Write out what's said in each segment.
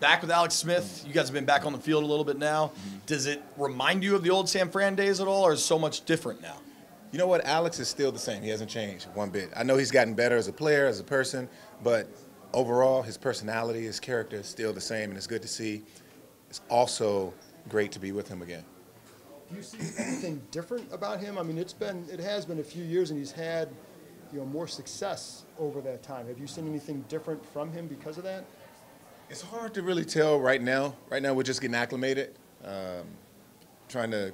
back with Alex Smith. You guys have been back on the field a little bit now. Does it remind you of the old San Fran days at all, or is it so much different now? You know what? Alex is still the same. He hasn't changed one bit. I know he's gotten better as a player, as a person, but overall, his personality, his character is still the same, and it's good to see. It's also great to be with him again. Do you see anything different about him? I mean, it has been a few years, and he's had, more success over that time. Have you seen anything different from him because of that? It's hard to really tell right now. Right now, we're just getting acclimated, trying to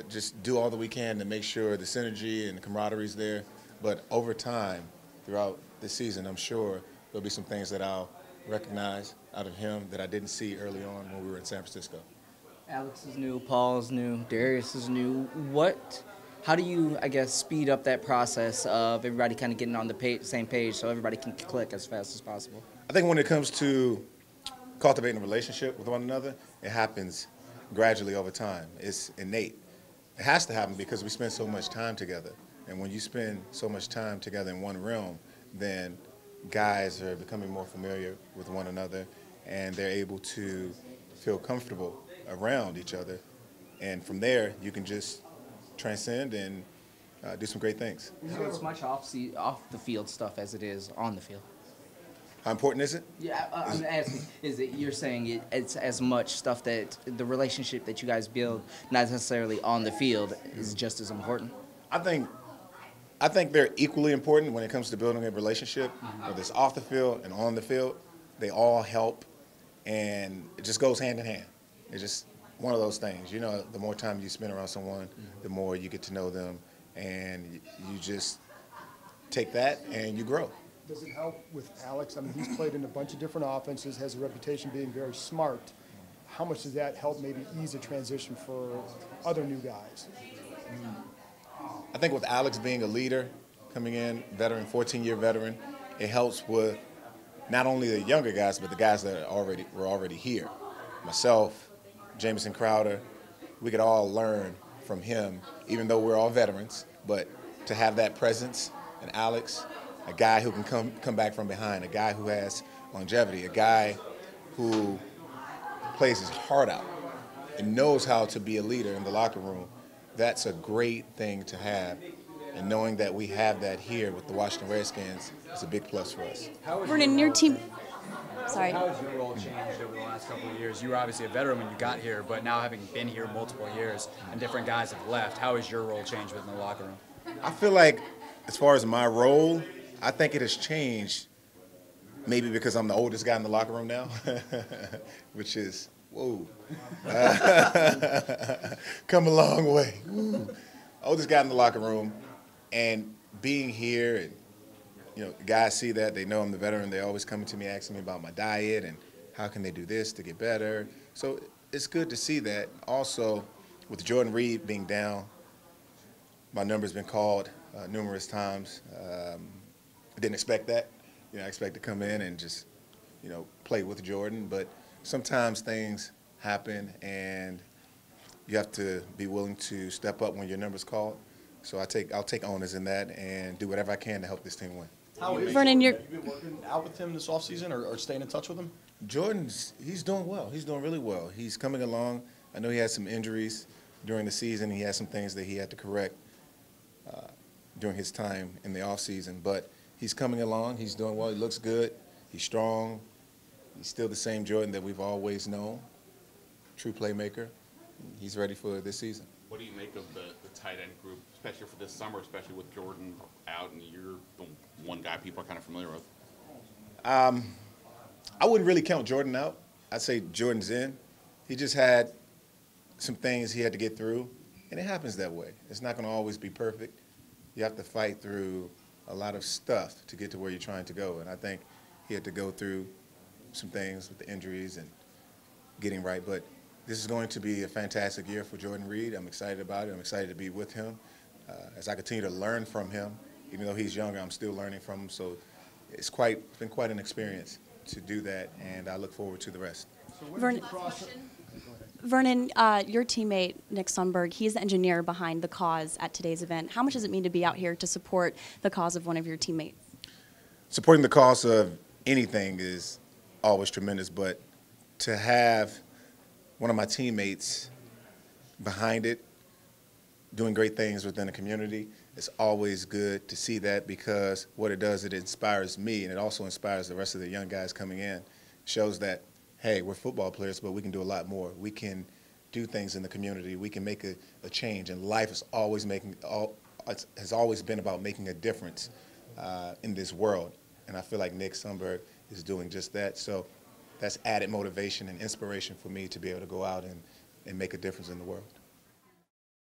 just do all that we can to make sure the synergy and the camaraderie is there. But over time, throughout the season, I'm sure there'll be some things that I'll recognize out of him that I didn't see early on when we were in San Francisco. Alex is new, Paul is new, Darius is new. How do you, I guess, speed up that process of everybody kind of getting on the same page so everybody can click as fast as possible? I think when it comes to cultivating a relationship with one another, it happens gradually over time. It's innate. It has to happen because we spend so much time together. And when you spend so much time together in one realm, then guys are becoming more familiar with one another, and they're able to feel comfortable around each other. And from there, you can just transcend and do some great things. So it's much off the field stuff as it is on the field. How important is it? Yeah, I'm asking, you're saying it's as much stuff that the relationship that you guys build, not necessarily on the field, is just as important? I think they're equally important when it comes to building a relationship, whether it's off the field and on the field. They all help, and it just goes hand in hand. It's just one of those things. The more time you spend around someone, the more you get to know them, and you just take that and you grow. Does it help with Alex? I mean, he's played in a bunch of different offenses, has a reputation being very smart. How much does that help maybe ease a transition for other new guys? I think with Alex being a leader, coming in, veteran, 14-year veteran, it helps with not only the younger guys, but the guys that were already here. Myself, Jamison Crowder, we could all learn from him, even though we're all veterans. But to have that presence, and Alex, a guy who can come back from behind, a guy who has longevity, a guy who plays his heart out and knows how to be a leader in the locker room, that's a great thing to have. And knowing that we have that here with the Washington Redskins is a big plus for us. Vernon, your team... Sorry. How has your role changed over the last couple of years? You were obviously a veteran when you got here, but now having been here multiple years and different guys have left, how has your role changed within the locker room? I feel like as far as my role, I think it has changed maybe because I'm the oldest guy in the locker room now, which is, whoa, come a long way. Woo. Oldest guy in the locker room, and being here, and guys see that, they know I'm the veteran, they always come to me asking me about my diet and how can they do this to get better. So it's good to see that. Also, with Jordan Reed being down, my number's been called numerous times. I didn't expect that. I expect to come in and just, play with Jordan. But sometimes things happen, and you have to be willing to step up when your number's called. So I'll take onus in that and do whatever I can to help this team win. Vernon, have you been working out with him this offseason or staying in touch with him? He's doing well. He's doing really well. He's coming along. I know he had some injuries during the season. He had some things that he had to correct during his time in the offseason. But he's coming along. He's doing well. He looks good. He's strong. He's still the same Jordan that we've always known, true playmaker. He's ready for this season. What do you make of the tight end group, especially for this summer, especially with Jordan out and you're the one guy people are kind of familiar with? I wouldn't really count Jordan out. I'd say Jordan's in. He just had some things he had to get through, and it happens that way. It's not going to always be perfect. You have to fight through a lot of stuff to get to where you're trying to go, and I think he had to go through some things with the injuries and getting right. But this is going to be a fantastic year for Jordan Reed. I'm excited about it. I'm excited to be with him. As I continue to learn from him, even though he's younger, I'm still learning from him. So it's been quite an experience to do that, and I look forward to the rest. Vernon, your teammate, Nick Sundberg, he's the engineer behind the cause at today's event. How much does it mean to be out here to support the cause of one of your teammates? Supporting the cause of anything is always tremendous, but to have one of my teammates behind it, doing great things within the community, it's always good to see that, because what it does, it inspires me, and it also inspires the rest of the young guys coming in. Shows that, hey, we're football players, but we can do a lot more. We can do things in the community. We can make a change, and life is always has always been about making a difference in this world. And I feel like Nick Sundberg is doing just that. So that's added motivation and inspiration for me to be able to go out and make a difference in the world.